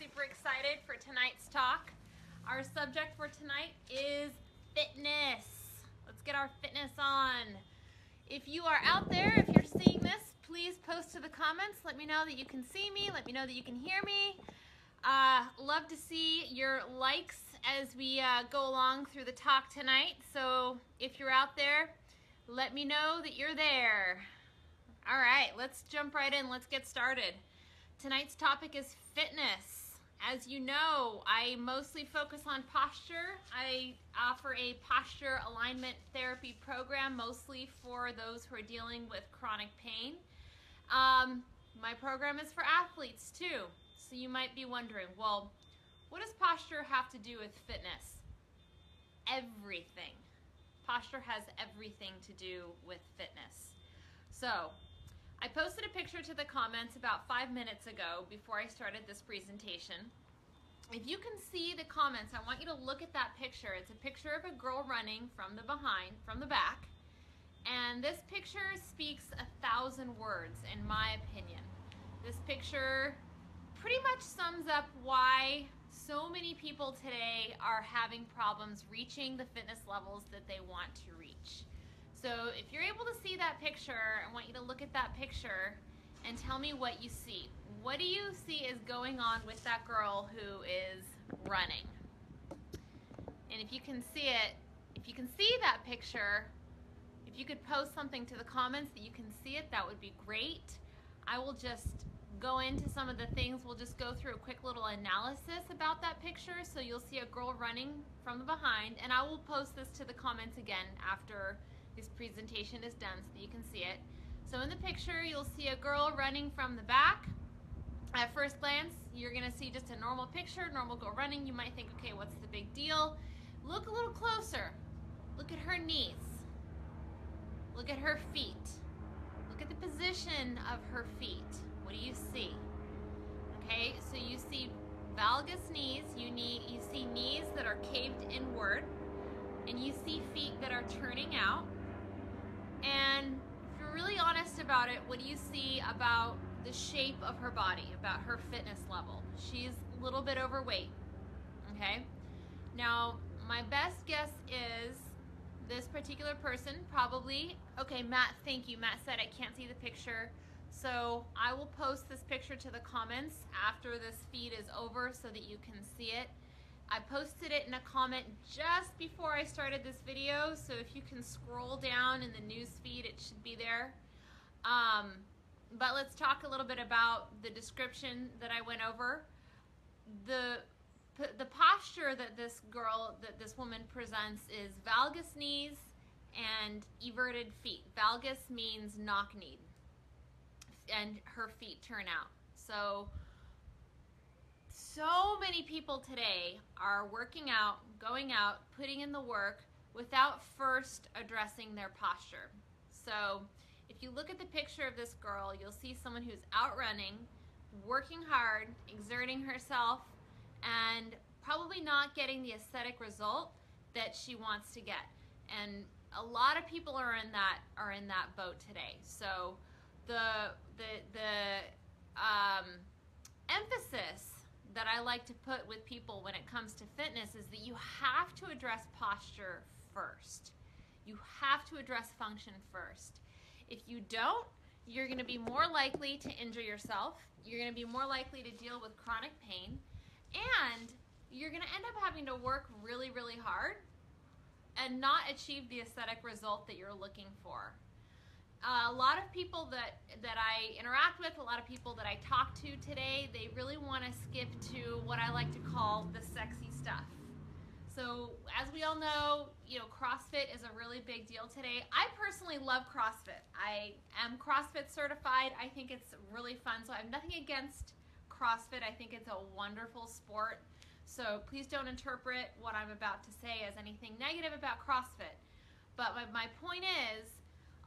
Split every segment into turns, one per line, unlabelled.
Super excited for tonight's talk. Our subject for tonight is fitness. Let's get our fitness on. If you are out there, if you're seeing this, please post to the comments. Let me know that you can see me. Let me know that you can hear me. Love to see your likes as we go along through the talk tonight. So if you're out there, let me know that you're there. All right, let's jump right in. Let's get started. Tonight's topic is fitness. As you know, I mostly focus on posture. I offer a posture alignment therapy program, mostly for those who are dealing with chronic pain. My program is for athletes too. So you might be wondering, well, what does posture have to do with fitness? Everything. Posture has everything to do with fitness. So I posted a picture to the comments about 5 minutes ago before I started this presentation. If you can see the comments, I want you to look at that picture. It's a picture of a girl running from the back. And this picture speaks 1,000 words, in my opinion. This picture pretty much sums up why so many people today are having problems reaching the fitness levels that they want to reach. So if you're able to see that picture, I want you to look at that picture and tell me what you see. What do you see is going on with that girl who is running? And if you can see it, if you can see that picture, if you could post something to the comments that you can see it, that would be great. I will just go into some of the things. We'll just go through a quick little analysis about that picture. So you'll see a girl running from the behind, and I will post this to the comments again after this presentation is done so that you can see it. So in the picture, you'll see a girl running from the back. At first glance, you're gonna see just a normal picture, normal girl running. You might think, okay, what's the big deal? Look a little closer. Look at her knees. Look at her feet. Look at the position of her feet. What do you see? Okay, so you see valgus knees. You see knees that are caved inward, and you see feet that are turning out. And if you're really honest about it, what do you see about the shape of her body, about her fitness level? She's a little bit overweight, okay? Now, my best guess is this particular person probably, okay, Matt, thank you. Matt said I can't see the picture. So I will post this picture to the comments after this feed is over so that you can see it. I posted it in a comment just before I started this video, so if you can scroll down in the news feed, it should be there. But let's talk a little bit about the description that I went over. The posture that this woman presents is valgus knees and everted feet. Valgus means knock-kneed, and her feet turn out. So many people today are working out, going out, putting in the work without first addressing their posture. So if you look at the picture of this girl, you'll see someone who's out running, working hard, exerting herself, and probably not getting the aesthetic result that she wants to get. And a lot of people are in that boat today. So the emphasis that I like to put with people when it comes to fitness is that you have to address posture first. You have to address function first. If you don't, you're going to be more likely to injure yourself. You're going to be more likely to deal with chronic pain, and you're going to end up having to work really, really hard and not achieve the aesthetic result that you're looking for. A lot of people that I interact with, a lot of people that I talk to today, they really want to skip to what I like to call the sexy stuff. So as we all know, CrossFit is a really big deal today. I personally love CrossFit. I am CrossFit certified. I think it's really fun. So I have nothing against CrossFit. I think it's a wonderful sport. So please don't interpret what I'm about to say as anything negative about CrossFit. But my point is,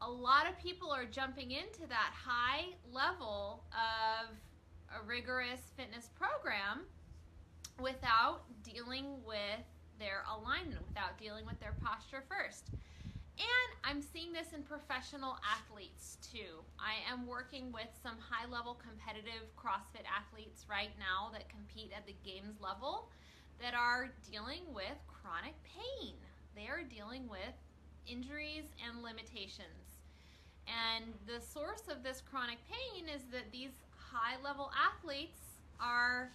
a lot of people are jumping into that high level of a rigorous fitness program without dealing with their alignment, without dealing with their posture first. And I'm seeing this in professional athletes too. I am working with some high-level competitive CrossFit athletes right now that compete at the games level that are dealing with chronic pain. They are dealing with injuries and limitations. And the source of this chronic pain is that these high-level athletes are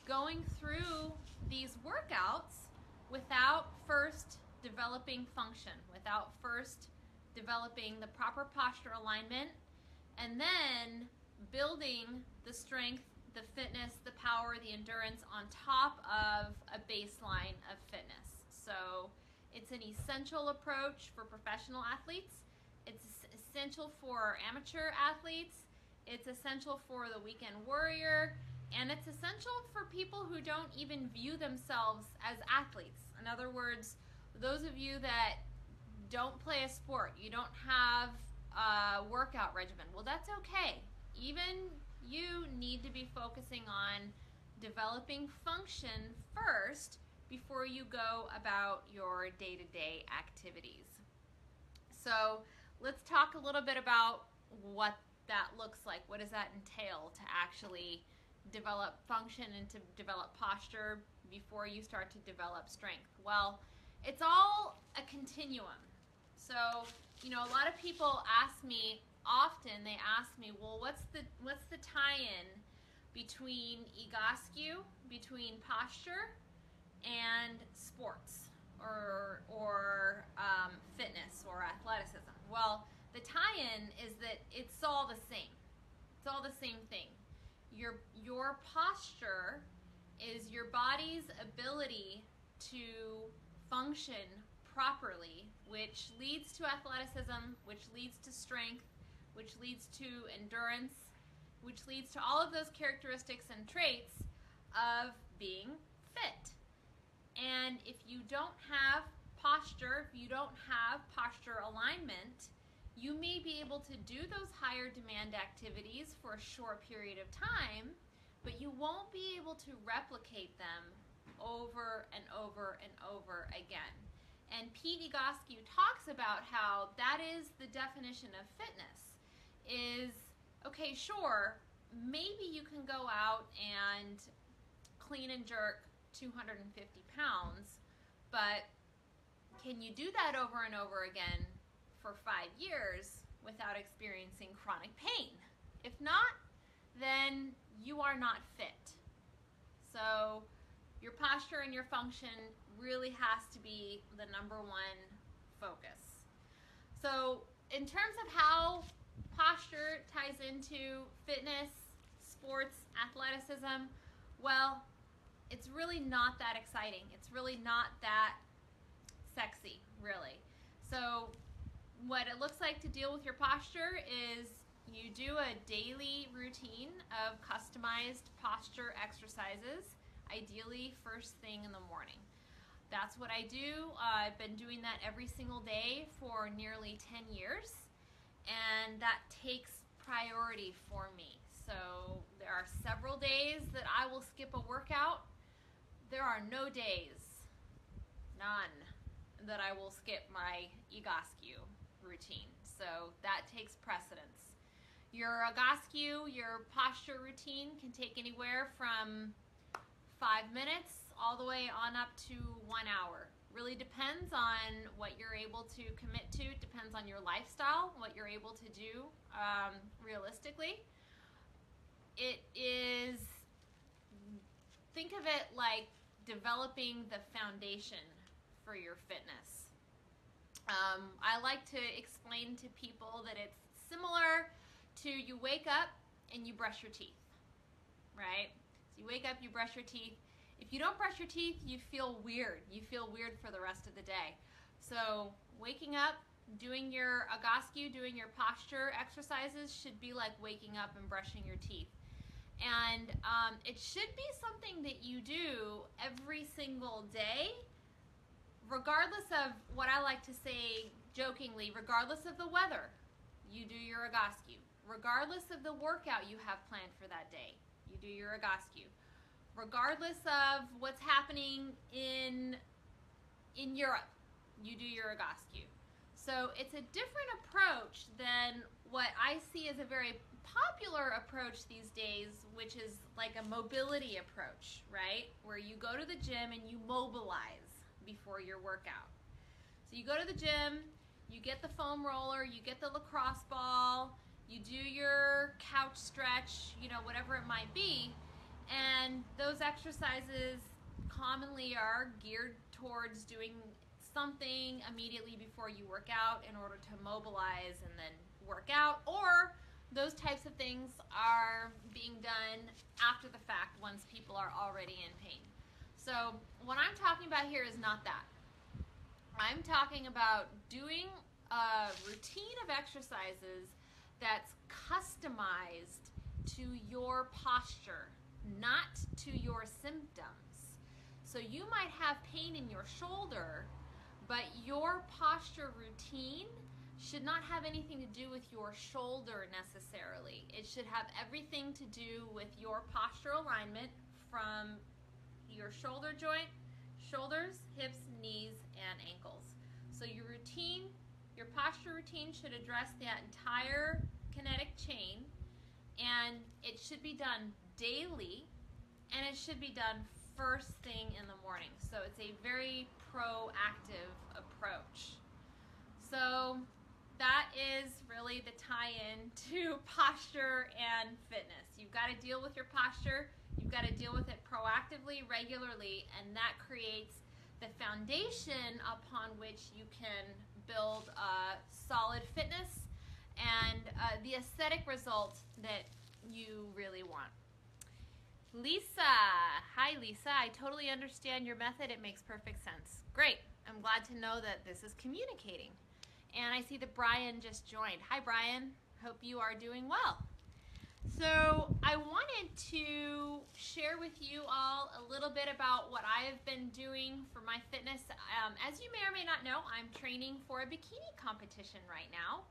going through these workouts without first developing function, without first developing the proper posture alignment, and then building the strength, the fitness, the power, the endurance on top of a baseline of fitness. So it's an essential approach for professional athletes. It's essential for amateur athletes. It's essential for the weekend warrior. And it's essential for people who don't even view themselves as athletes. In other words, those of you that don't play a sport, you don't have a workout regimen, well, that's okay. Even you need to be focusing on developing function first before you go about your day-to-day activities. So let's talk a little bit about what that looks like. What does that entail to actually develop function and to develop posture before you start to develop strength? Well, it's all a continuum. So, you know, a lot of people ask me often, they ask me, well, what's the tie-in between EGOSCU, between posture and sports or fitness or athleticism? Well, the tie-in is that it's all the same. It's all the same thing. Your posture is your body's ability to function properly, which leads to athleticism, which leads to strength, which leads to endurance, which leads to all of those characteristics and traits of being fit. And if you don't have posture, if you don't have posture alignment, you may be able to do those higher demand activities for a short period of time, but you won't be able to replicate them over and over and over again. And Pete Egoscue talks about how that is the definition of fitness. Is, okay, sure, maybe you can go out and clean and jerk 250 pounds, but can you do that over and over again for 5 years without experiencing chronic pain? If not, then you are not fit. So your posture and your function really has to be the number one focus. So in terms of how posture ties into fitness, sports, athleticism, well, it's really not that exciting. It's really not that sexy, really. So what it looks like to deal with your posture is you do a daily routine of customized posture exercises, ideally first thing in the morning. That's what I do. I've been doing that every single day for nearly 10 years, and that takes priority for me. So there are several days that I will skip a workout. There are no days, none, that I will skip my Egoscue routine. So that takes precedence. Your Egoscue, your posture routine, can take anywhere from 5 minutes all the way on up to 1 hour. Really depends on what you're able to commit to. It depends on your lifestyle, what you're able to do realistically. It is, think of it like developing the foundation for your fitness. I like to explain to people that it's similar to you wake up and you brush your teeth, right? So you wake up, you brush your teeth. If you don't brush your teeth, you feel weird. You feel weird for the rest of the day. So waking up, doing your Egoscue, doing your posture exercises should be like waking up and brushing your teeth. And it should be something that you do every single day, regardless of what I like to say jokingly, regardless of the weather, you do your Egoscue. Regardless of the workout you have planned for that day, you do your Egoscue. Regardless of what's happening in Europe, you do your Egoscue. So it's a different approach than what I see as a very popular approach these days, which is like a mobility approach, right? Where you go to the gym and you mobilize before your workout. So you go to the gym, you get the foam roller, you get the lacrosse ball, you do your couch stretch, you know, whatever it might be, and those exercises commonly are geared towards doing something immediately before you work out in order to mobilize and then work out, or those types of things are being done after the fact once people are already in pain. So what I'm talking about here is not that. I'm talking about doing a routine of exercises that's customized to your posture, not to your symptoms. So you might have pain in your shoulder, but your posture routine should not have anything to do with your shoulder necessarily. It should have everything to do with your posture alignment from your shoulder joint, shoulders, hips, knees, and ankles. So your routine, your posture routine should address that entire kinetic chain, and it should be done daily, and it should be done first thing in the morning. So it's a very proactive approach. So that is really the tie-in to posture and fitness. You've got to deal with your posture. You've got to deal with it proactively, regularly, and that creates the foundation upon which you can build solid fitness and the aesthetic results that you really want. Lisa, hi Lisa, I totally understand your method. It makes perfect sense. Great, I'm glad to know that this is communicating. And I see that Brian just joined. Hi Brian, hope you are doing well. So I wanted to share with you all a little bit about what I have been doing for my fitness. As you may or may not know, I'm training for a bikini competition right now,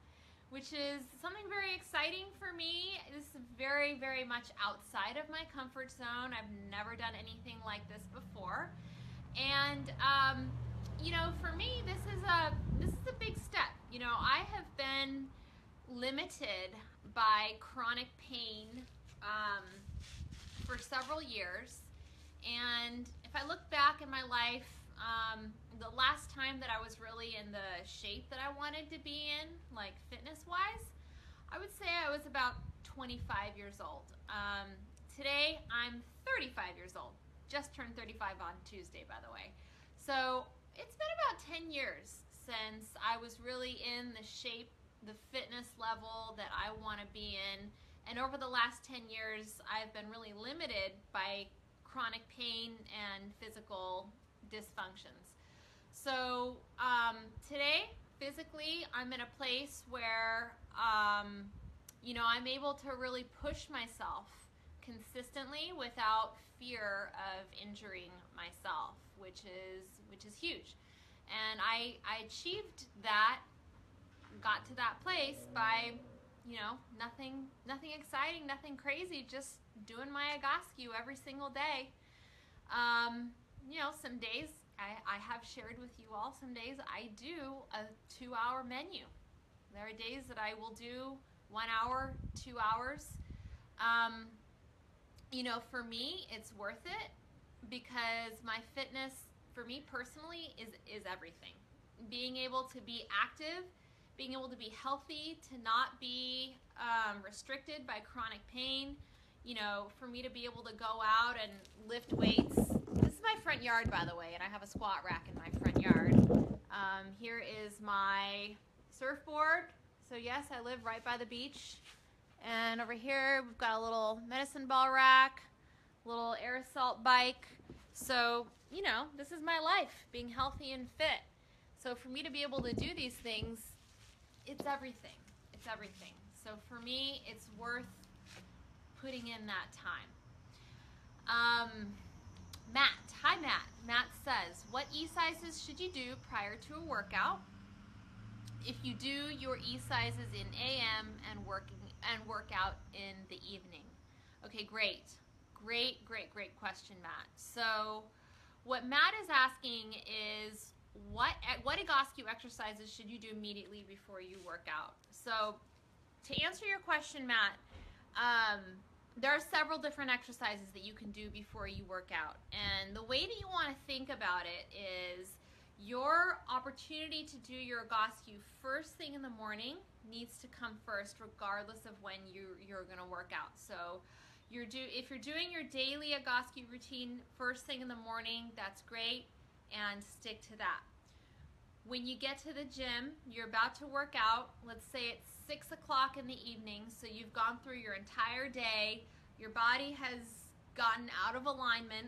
which is something very exciting for me. This is very, very much outside of my comfort zone. I've never done anything like this before. And, you know, for me, this is a big step. You know, I have been limited by chronic pain for several years. And if I look back in my life, the last time that I was really in the shape that I wanted to be in, like fitness-wise, I would say I was about 25 years old. Today, I'm 35 years old. Just turned 35 on Tuesday, by the way. So it's been about 10 years since I was really in the shape, the fitness level that I want to be in. And over the last 10 years, I've been really limited by chronic pain and physical dysfunctions. So today, physically, I'm in a place where, you know, I'm able to really push myself consistently without fear of injuring myself, which is huge. And I achieved that, got to that place by, you know, nothing exciting, nothing crazy, just doing my Egoscue every single day. You know, some days I have shared with you all, some days I do a 2-hour menu. There are days that I will do 1 hour, 2 hours. You know, for me, it's worth it because my fitness, for me personally, is everything. Being able to be active, being able to be healthy, to not be restricted by chronic pain, you know, for me to be able to go out and lift weights. This is my front yard, by the way, and I have a squat rack in my front yard. Here is my surfboard. So yes, I live right by the beach. And over here, we've got a little medicine ball rack, little air assault bike. So, you know, this is my life, being healthy and fit. So for me to be able to do these things, it's everything. It's everything. So for me, it's worth putting in that time. Matt, hi Matt. Matt says, what E-sizes should you do prior to a workout? If you do your E-sizes in AM and work out in the evening. Okay, great question, Matt. So what Matt is asking is, what Egoscue exercises should you do immediately before you work out? So to answer your question, Matt, there are several different exercises that you can do before you work out. And the way that you want to think about it is your opportunity to do your Egoscue first thing in the morning needs to come first, regardless of when you're going to work out. So if you're doing your daily Egoscue routine first thing in the morning, that's great, and stick to that. When you get to the gym, you're about to work out, let's say it's 6 o'clock in the evening, so you've gone through your entire day, your body has gotten out of alignment.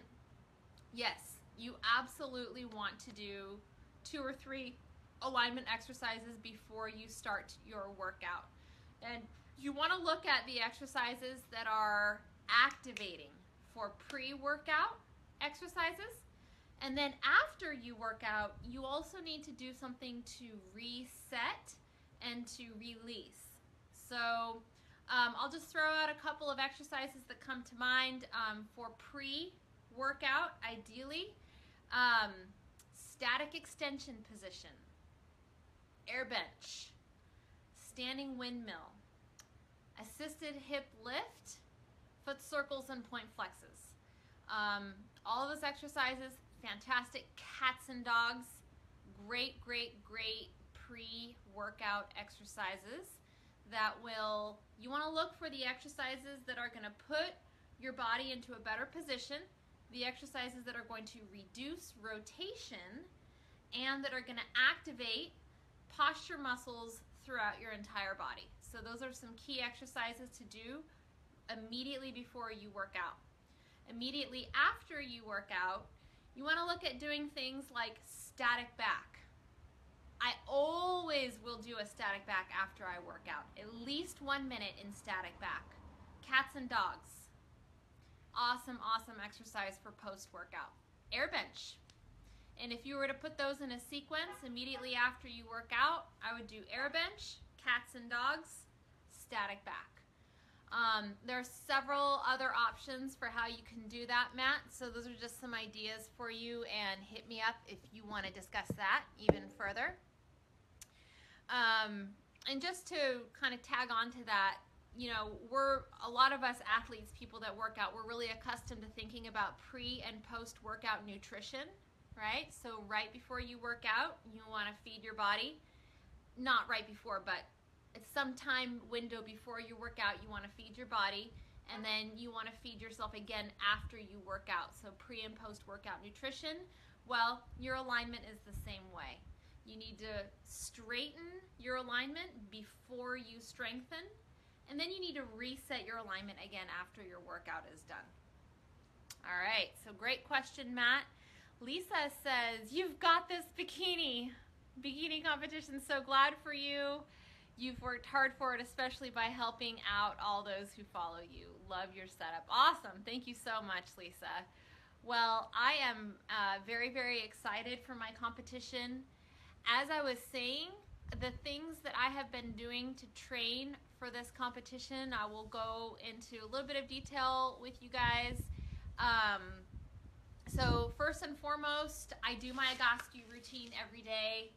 Yes, you absolutely want to do 2 or 3 alignment exercises before you start your workout. And you want to look at the exercises that are activating for pre-workout exercises. And then after you work out, you also need to do something to reset and to release. So I'll just throw out a couple of exercises that come to mind for pre-workout, ideally. Static extension position, air bench, standing windmill, assisted hip lift, foot circles, and point flexes. All of those exercises, fantastic. Cats and dogs, great pre-workout exercises that you want to look for the exercises that are going to put your body into a better position, the exercises that are going to reduce rotation, and that are going to activate posture muscles throughout your entire body. So those are some key exercises to do immediately before you work out. Immediately after you work out, you want to look at doing things like static back. I always will do a static back after I work out. At least 1 minute in static back. Cats and dogs. Awesome exercise for post-workout. Air bench. And if you were to put those in a sequence immediately after you work out, I would do air bench, cats and dogs, static back. There are several other options for how you can do that, Matt. So those are just some ideas for you, and hit me up if you want to discuss that even further. And just to kind of tag on to that, you know, a lot of us athletes, people that work out, we're really accustomed to thinking about pre and post workout nutrition, right? So right before you work out, you want to feed your body. Not right before, but it's some time window before you work out, you want to feed your body, and then you want to feed yourself again after you work out. So pre and post workout nutrition. Well, your alignment is the same way. You need to straighten your alignment before you strengthen, and then you need to reset your alignment again after your workout is done. All right, so great question, Matt. Lisa says, you've got this bikini competition, so glad for you. You've worked hard for it, especially by helping out all those who follow you. Love your setup. Awesome. Thank you so much, Lisa. Well, I am very excited for my competition. As I was saying, the things that I have been doing to train for this competition, I will go into a little bit of detail with you guys. So first and foremost, I do my Egoscue routine every day,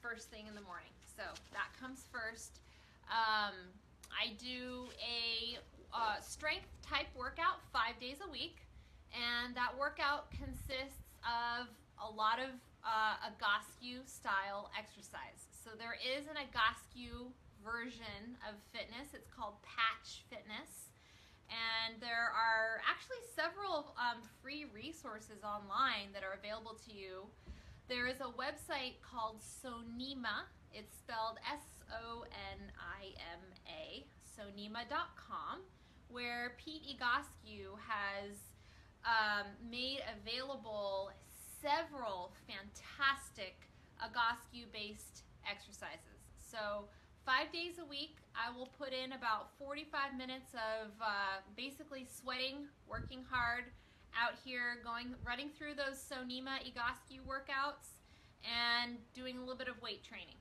first thing in the morning. So that comes first. I do a strength type workout 5 days a week, and that workout consists of a lot of Egoscue style exercise. So there is an Egoscue version of fitness. It's called Patch Fitness. And there are actually several free resources online that are available to you. There is a website called Sonima. It's spelled S-O-N-I-M-A, sonima.com, where Pete Egoscue has made available several fantastic Egoscue-based exercises. So 5 days a week, I will put in about 45 minutes of basically sweating, working hard out here, running through those Sonima Egoscue workouts and doing a little bit of weight training.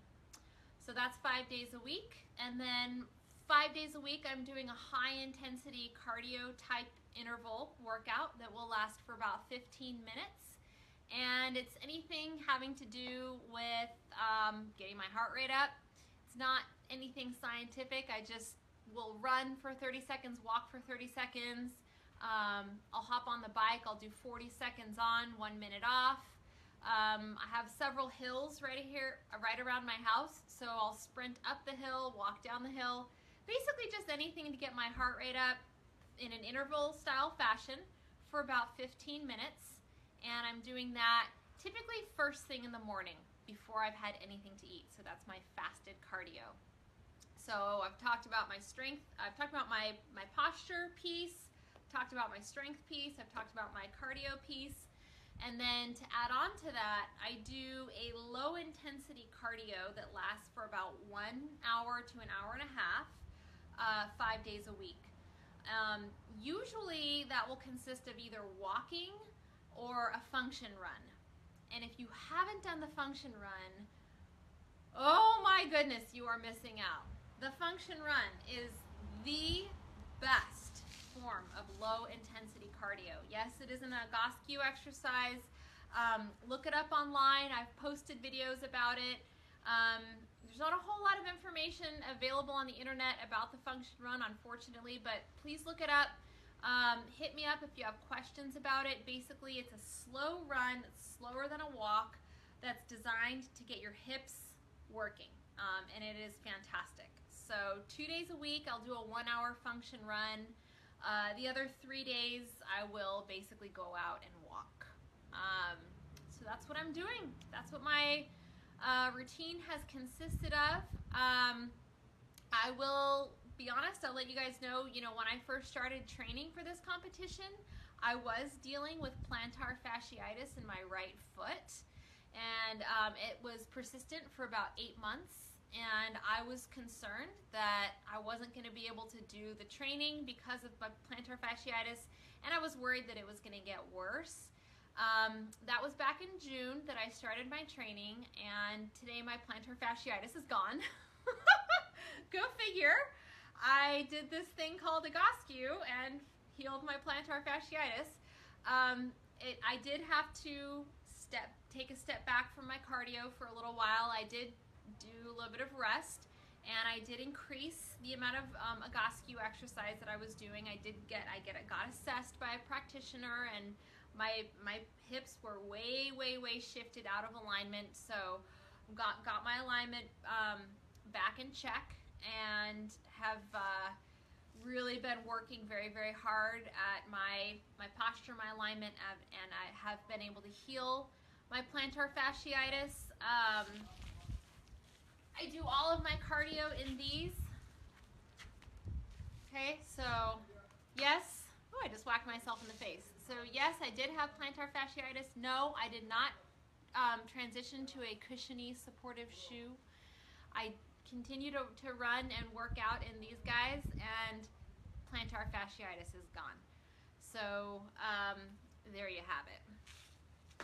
So that's 5 days a week. And then 5 days a week, I'm doing a high intensity cardio type interval workout that will last for about 15 minutes. and it's anything having to do with getting my heart rate up. It's not anything scientific. I just will run for 30 seconds, walk for 30 seconds. I'll hop on the bike. I'll do 40 seconds on, 1 minute off. I have several hills right around my house, so I'll sprint up the hill, walk down the hill. Basically just anything to get my heart rate up in an interval style fashion for about 15 minutes. And I'm doing that typically first thing in the morning before I've had anything to eat. So that's my fasted cardio. So I've talked about my strength, I've talked about my posture piece, talked about my strength piece, I've talked about my cardio piece. And then to add on to that, I do a low intensity cardio that lasts for about 1 hour to an hour and a half, 5 days a week. Usually that will consist of either walking or a function run. And if you haven't done the function run, oh my goodness, you are missing out. The function run is the best form of low intensity cardio. Yes, it is an Egoscue exercise. Look it up online. I've posted videos about it. There's not a whole lot of information available on the internet about the function run, unfortunately, but please look it up. Hit me up if you have questions about it. Basically, it's a slow run, it's slower than a walk, that's designed to get your hips working, and it is fantastic. So 2 days a week, I'll do a 1 hour function run. The other 3 days, I will basically go out and walk. So that's what I'm doing. That's what my routine has consisted of. I will be honest, I'll let you guys know, when I first started training for this competition, I was dealing with plantar fasciitis in my right foot, and it was persistent for about 8 months, and I was concerned that I wasn't going to be able to do the training because of my plantar fasciitis, and I was worried that it was going to get worse. That was back in June that I started my training, and today my plantar fasciitis is gone. Go figure. I did this thing called Egoscue and healed my plantar fasciitis. I did have to take a step back from my cardio for a little while. I did do a little bit of rest, and I did increase the amount of Egoscue exercise that I was doing. I got assessed by a practitioner, and my hips were way shifted out of alignment. So got my alignment back in check, and have really been working very hard at my posture, my alignment, and I have been able to heal my plantar fasciitis. I do all of my cardio in these. Okay, so yes. Oh, I just whacked myself in the face. So yes, I did have plantar fasciitis. No, I did not transition to a cushiony supportive shoe. I continue to run and work out in these guys, and plantar fasciitis is gone. So there you have it.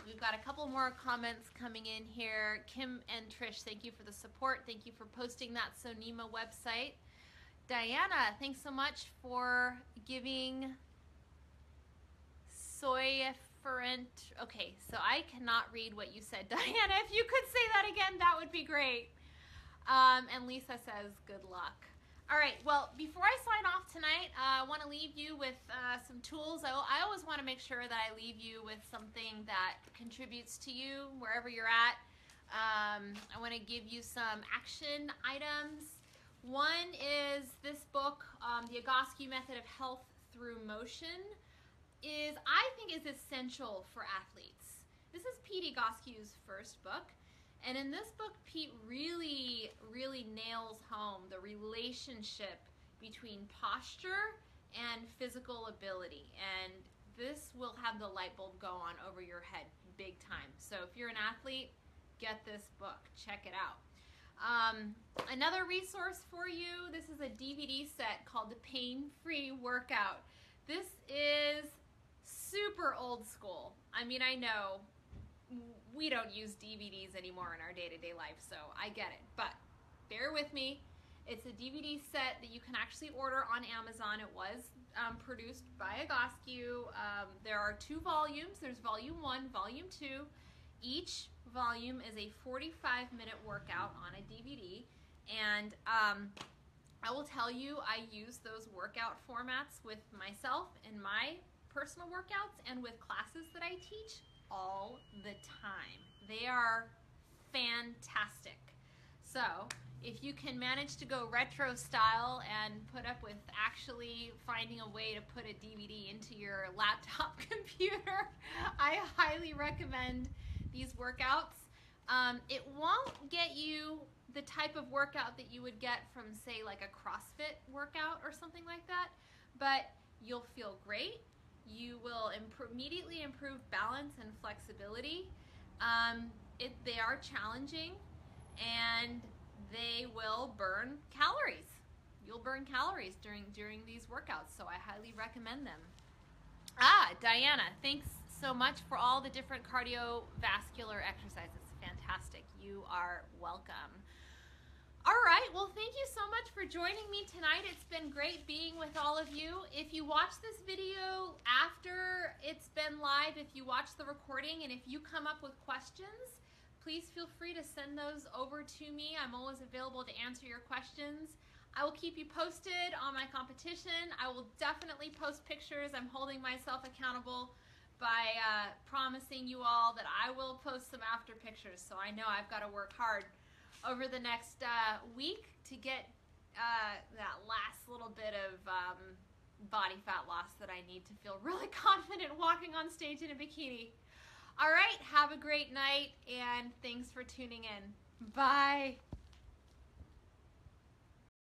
We've got a couple more comments coming in here. Kim and Trish, thank you for the support. Thank you for posting that Sonema website. Diana, thanks so much for giving soyefferent. Okay, so I cannot read what you said, Diana. If you could say that again, that would be great. And Lisa says, good luck. All right, well, before I sign off tonight, I want to leave you with some tools. I always want to make sure that I leave you with something that contributes to you wherever you're at. I want to give you some action items. One is this book, The Egoscue Method of Health Through Motion, I think is essential for athletes. This is Pete Egoscue's first book. And in this book, Pete really nails home the relationship between posture and physical ability. And this will have the light bulb go on over your head big time. So if you're an athlete, get this book. Check it out. Another resource for you, this is a DVD set called The Pain-Free Workout. This is super old school. I mean, I know we don't use DVDs anymore in our day-to-day life, so I get it, but bear with me. It's a DVD set that you can actually order on Amazon. It was produced by Egoscue. There are 2 volumes. There's volume 1, volume 2. Each volume is a 45-minute workout on a DVD. And I will tell you, I use those workout formats with myself in my personal workouts and with classes that I teach all the time. They are fantastic. So if you can manage to go retro style and put up with actually finding a way to put a DVD into your laptop computer, I highly recommend these workouts. It won't get you the type of workout that you would get from, say, like a CrossFit workout or something like that, but you'll feel great. You will immediately improve balance and flexibility. They are challenging, and they will burn calories. You'll burn calories during these workouts, so I highly recommend them. Diana, thanks so much for all the different cardiovascular exercises. Fantastic. You are welcome. All right, well, thank you so much for joining me tonight. It's been great being with all of you. If you watch this video after it's been live, if you watch the recording, and if you come up with questions, please feel free to send those over to me. I'm always available to answer your questions. I will keep you posted on my competition. I will definitely post pictures. I'm holding myself accountable by promising you all that I will post some after pictures. So I know I've got to work hard over the next week to get that last little bit of body fat loss that I need to feel really confident walking on stage in a bikini. All right, have a great night, and thanks for tuning in. Bye.